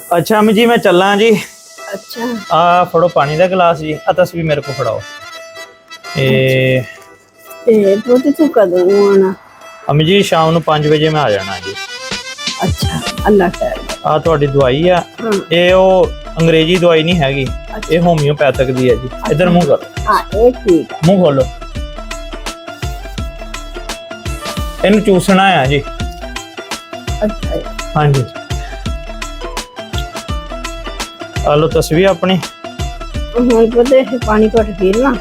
अच्छा अम्मी जी मैं चलना जी। अच्छा आ फड़ो पानी का गिलास जी, आ तस्वीर मेरे को फड़ाओ। पुत्त तू कदों आना? अम्मी जी शाम ਨੂੰ 5 ਵਜੇ मैं आ जाना जी। अच्छा अल्लाह खैर। ਆ ਤੁਹਾਡੀ ਦਵਾਈ ਆ, ਇਹ ਉਹ ਅੰਗਰੇਜ਼ੀ ਦਵਾਈ ਨਹੀਂ ਹੈਗੀ, ਇਹ ਹੋਮਿਓਪੈਥਿਕ ਦੀ ਹੈ ਜੀ। ਇਧਰ ਮੂੰਹ ਕਰੋ। हाँ ये ठीक है। ਮੂੰਹ ਖੋਲੋ। ਇਹਨੂੰ ਚੂਸਣਾ ਆ ਜੀ। अच्छा हाँ जी आ लो तस्वीर अपनी। हुण पुत्त पानी घुट पी ला।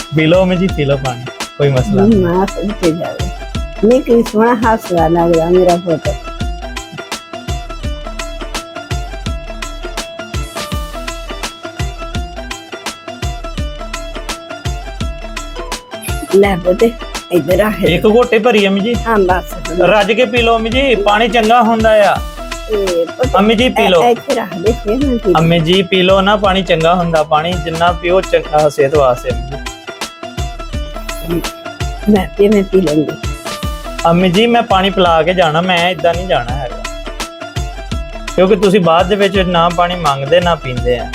पी लो अम्मी जी, पी लो पानी, कोई मसला नहीं। मां सदके जावे नहीं कि सोना हंसदा लगदा मेरा पुत्त। ले पुत्त इधर आ। एक घोटे भरी अम्मी जी। हाँ बस रज के पी लो अम्मी जी, पानी चंगा हुंदा आ। अम्मी जी पी लो। इधर रख दे फिर मैं पी। अम्मी जी पी लो ना, पानी चंगा हुंदा, पानी जिन्ना पियो चंगा सेहत वास्ते। मैं पी लूंगी। अम्मी जी मैं पानी पिला के जाना, मैं इदां नहीं जाना है, क्योंकि तुसी बाद दे विच ना पानी मंगदे ना पींदे आ।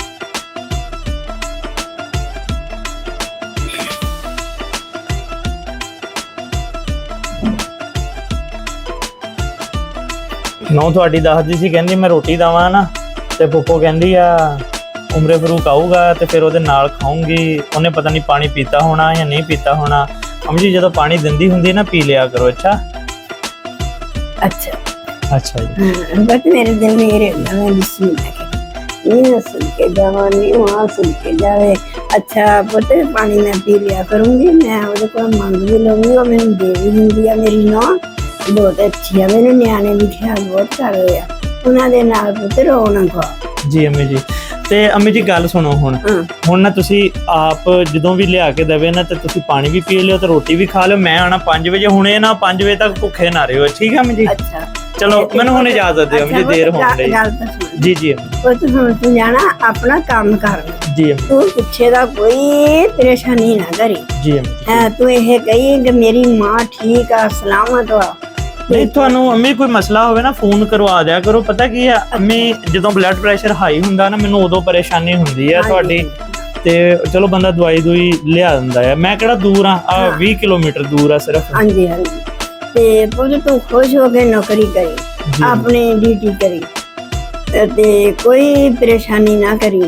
नौ ਤੁਹਾਡੀ ਦੱਸਦੀ ਸੀ, ਕਹਿੰਦੀ ਮੈਂ ਰੋਟੀ ਦਵਾਂ ਨਾ ਤੇ ਪੋਪੋ ਕਹਿੰਦੀ ਆ ਉਮਰੇ ਫਰੂਕ ਆਊਗਾ ਤੇ ਫਿਰ ਉਹਦੇ ਨਾਲ ਖਾਉਂਗੀ। ਉਹਨੇ ਪਤਾ ਨਹੀਂ ਪਾਣੀ ਪੀਤਾ ਹੋਣਾ ਜਾਂ ਨਹੀਂ ਪੀਤਾ ਹੋਣਾ। ਅਮੀ ਜੀ ਜਦੋਂ ਪਾਣੀ ਦਿੰਦੀ ਹੁੰਦੀ ਨਾ ਪੀ ਲਿਆ ਕਰੋ। अच्छा अच्छा अच्छा जी। बट मेरे दिल में ये रहता है बिस्मिल्लाह के ये सुन के जावा नहीं वहाँ सुन के जावे। अच्छा पुत्त पानी मैं पी लिया करूँगी, मैं वो को मांग भी लूँगी और मैंने दे भी दूँगी। मेरी नौ बहुत अच्छी है, मैंने न्याणे भी ख्याल बहुत कर रहे हैं उन्होंने नाल पुत्त रोना पा जी। अम्मी जी ਤੇ ਅਮੀ ਜੀ ਗੱਲ ਸੁਣੋ, ਹੁਣ ਨਾ ਤੁਸੀਂ ਆਪ ਜਦੋਂ ਵੀ ਲਿਆ ਕੇ ਦੇਵੇ ਨਾ ਤੇ ਤੁਸੀਂ ਪਾਣੀ ਵੀ ਪੀ ਲਿਓ ਤੇ ਰੋਟੀ ਵੀ ਖਾ ਲਿਓ। ਮੈਂ ਆਣਾ 5 ਵਜੇ, ਹੁਣੇ ਨਾ 5 ਵਜੇ ਤੱਕ ਭੁੱਖੇ ਨਾ ਰਹੋ, ਠੀਕ ਹੈ ਅਮੀ ਜੀ? अच्छा ਚਲੋ ਮੈਨੂੰ ਹੁਣ ਇਜਾਜ਼ਤ ਦਿਓ ਅਮੀ ਜੀ, ਦੇਰ ਹੋਣ ਲਈ। ਜੀ ਜੀ ਪੁੱਤ ਹੁਣ ਤੂੰ ਜਾਣਾ ਆਪਣਾ ਕੰਮ ਕਰ ਜੀ ਅਮੀ। ਤੂੰ ਪਿੱਛੇ ਦਾ ਕੋਈ ਪਰੇਸ਼ਾਨੀ ਨਾ ਕਰੀ ਜੀ ਅਮੀ। ਹਾਂ ਤੂੰ ਇਹ ਕਹੀ ਕਿ ਮੇਰੀ ਮਾਂ ਠੀਕ ਆ ਸਲਾਮਤ ਵਾ। ਨਹੀਂ ਤੁਹਾਨੂੰ ਅੰਮੀ ਕੋਈ ਮਸਲਾ ਹੋਵੇ ਨਾ ਫੋਨ ਕਰਵਾ ਦਿਆ ਕਰੋ। ਪਤਾ ਕੀ ਆ ਅੰਮੀ, ਜਦੋਂ ਬਲੱਡ ਪ੍ਰੈਸ਼ਰ ਹਾਈ ਹੁੰਦਾ ਨਾ ਮੈਨੂੰ ਉਦੋਂ ਪਰੇਸ਼ਾਨੀ ਹੁੰਦੀ ਆ ਤੁਹਾਡੀ, ਤੇ ਚਲੋ ਬੰਦਾ ਦਵਾਈ ਦੂਈ ਲਿਆ ਦਿੰਦਾ ਆ। ਮੈਂ ਕਿਹੜਾ ਦੂਰ ਆ 20 ਕਿਲੋਮੀਟਰ ਦੂਰ ਆ ਸਿਰਫ। ਹਾਂਜੀ ਹਾਂਜੀ ਤੇ ਪੁੱਤ ਤੂੰ ਖੁਸ਼ ਹੋ ਕੇ ਨੌਕਰੀ ਕਰੀ, ਆਪਣੀ ਡਿਊਟੀ ਕਰੀ ਤੇ ਕੋਈ ਪਰੇਸ਼ਾਨੀ ਨਾ ਕਰੀ।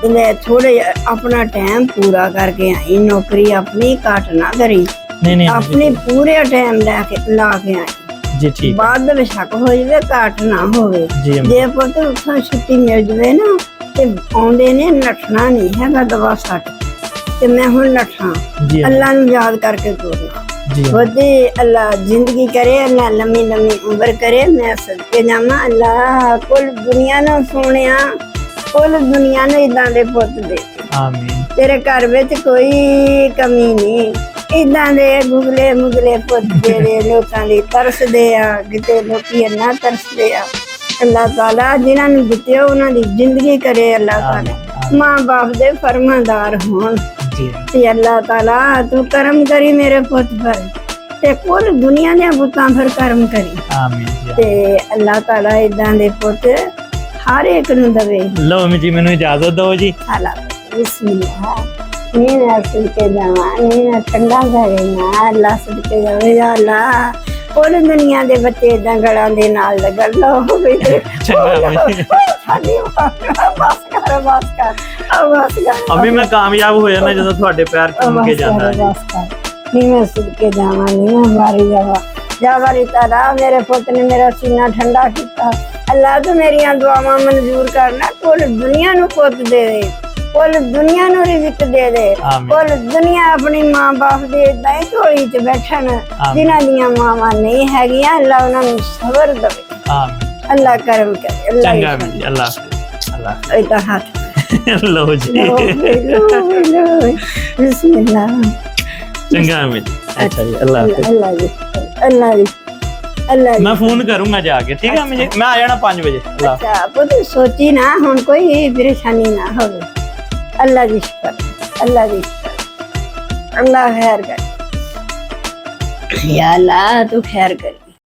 ਤੇ ਥੋੜੇ ਆਪਣਾ ਟਾਈਮ ਪੂਰਾ ਕਰਕੇ ਆਈ, ਨੌਕਰੀ ਆਪਣੀ ਘੱਟ ਨਾ ਕਰੀ। ਨਹੀਂ ਆਪਣੇ ਪੂਰੇ ਟਾਈਮ ਲੈ ਕੇ ਲਾ ਕੇ ਆਈ ਜੀ। ਠੀਕ ਬਾਅਦ ਵਿੱਚ ਸ਼ੱਕ ਹੋ ਜਾਵੇ ਘੱਟ ਨਾ ਹੋਵੇ। ਜੇ ਪੁੱਤ ਉੱਥੋਂ ਛੁੱਟੀ ਮਿਲ ਜਾਵੇ ਨਾ ਤੇ ਆਉਂਦੇ ਨੇ ਨੱਠਣਾ ਨਹੀਂ ਹੈਗਾ ਦਵਾ ਸੱਟ ਤੇ ਮੈਂ ਹੁਣ ਨੱਠਾਂ। ਅੱਲਾ ਨੂੰ ਯਾਦ ਕਰਕੇ ਤੁਰਨਾ। ਉਹਦੇ ਅੱਲਾ ਜ਼ਿੰਦਗੀ ਕਰੇ, ਅੱਲਾ ਲੰਮੀ ਲੰਮੀ ਉਮਰ ਕਰੇ। ਮੈਂ ਸਦਕੇ ਜਾਵਾਂ ਅੱਲਾ ਕੁੱਲ ਦੁਨੀਆ ਨੂੰ ਸੋਹਣਿਆ, ਕੁੱਲ ਦੁਨੀਆ ਨੂੰ ਇਦਾਂ ਦੇ ਪੁੱਤ ਦੇ। ਆਮੀਨ। ਤੇਰੇ ਘਰ ਵਿੱਚ ਕੋਈ ਕਮੀ ਨਹੀਂ, ਇਦਾਂ ਦੇ ਗੁਗਲੇ ਮੁਗਲੇ ਪੁੱਤ ਜਿਹੜੇ ਲੋਕਾਂ ਲਈ ਤਰਸਦੇ ਆ, ਕਿਤੇ ਲੋਕੀ ਇੰਨਾ ਤਰਸਦੇ ਆ। ਅੱਲਾਹ ਤਾਲਾ ਜਿਨ੍ਹਾਂ ਨੂੰ ਦਿੱਤੇ ਉਹਨਾਂ ਦੀ ਜ਼ਿੰਦਗੀ ਕਰੇ, ਅੱਲਾਹ ਤਾਲਾ ਮਾਂ ਬਾਪ ਦੇ ਫਰਮਾਨਦਾਰ ਹੋਣ ਤੇ ਅੱਲਾਹ ਤਾਲਾ ਤੂੰ ਕਰਮ ਕਰੀ ਮੇਰੇ ਪੁੱਤ ਪਰ ਤੇ ਕੁੱਲ ਦੁਨੀਆ ਦੇ ਪੁੱਤਾਂ ਪਰ ਕਰਮ ਕਰੀ। ਆਮੀਨ। ਤੇ ਅੱਲਾਹ ਤਾਲਾ ਇਦਾਂ ਦੇ ਪੁੱਤ ਹਰ ਇੱਕ ਨੂੰ ਦਵੇ। ਲਓ ਅਮੀ ਜੀ ਮੈਨੂੰ ਇਜਾਜ਼ਤ ਦਿਓ ਜੀ। ਬਿਸਮਿल्लाह। नीना सदके जावा, नीना ठंडा करेगा अल्लाह सदके जावे। या अल्लाह पूरी दुनिया दे बच्चे इदां गलां दे नाल लगन लो होवे। अभी मैं कामयाब हो जाना ਜਦੋਂ ਤੁਹਾਡੇ ਪੈਰ ਚੁੰਮ ਕੇ ਜਾਂਦਾ ਜੀ। नीना सदके जावा, नीना मारी जावा। जा वाली ताला मेरे पुत ने मेरा सीना ठंडा किया। अल्लाह तो मेरियां दुआवां मंजूर करना, पूरी दुनिया नू पुत दे दे, कुल दुनिया नू रिज़्क दे दे। कुल दुनिया अपनी मां बाप दे इदां ही झोली च बैठन जिन्हां दियां मावां नहीं हैगियां। अल्लाह उन्हां नू सबर देवे। आमीन। अल्लाह करम करे। चंगा जी। अल्लाह अल्लाह इदा हाथ लो जी। बिस्मिल्लाह। चंगा अमीन। अच्छा जी। अल्लाह अल्लाह जी अल्लाह जी अल्लाह। मैं फोन करूंगा जाके, ठीक है अम्मी जी? मैं आ जाना 5 बजे। अच्छा पुत्त सोची ना हुण कोई परेशानी ना होवे। अल्लाह की शुक्र, अल्लाह की शुक्र। अल्लाह खैर करे। या अल्लाह तू खैर करे।